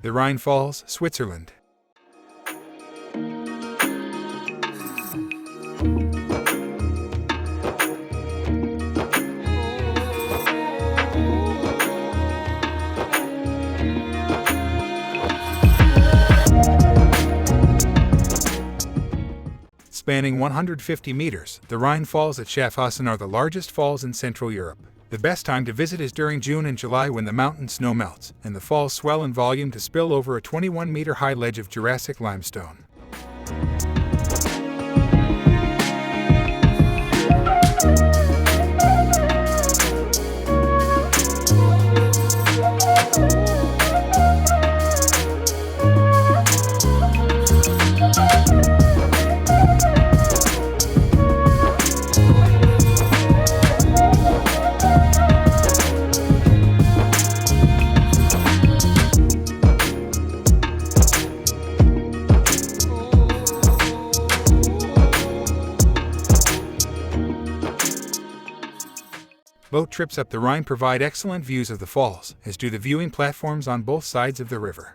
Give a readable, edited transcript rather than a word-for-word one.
The Rhine Falls, Switzerland. Spanning 150 meters, the Rhine Falls at Schaffhausen are the largest falls in Central Europe. The best time to visit is during June and July when the mountain snow melts, and the falls swell in volume to spill over a 21-meter-high ledge of Jurassic limestone. Boat trips up the Rhine provide excellent views of the falls, as do the viewing platforms on both sides of the river.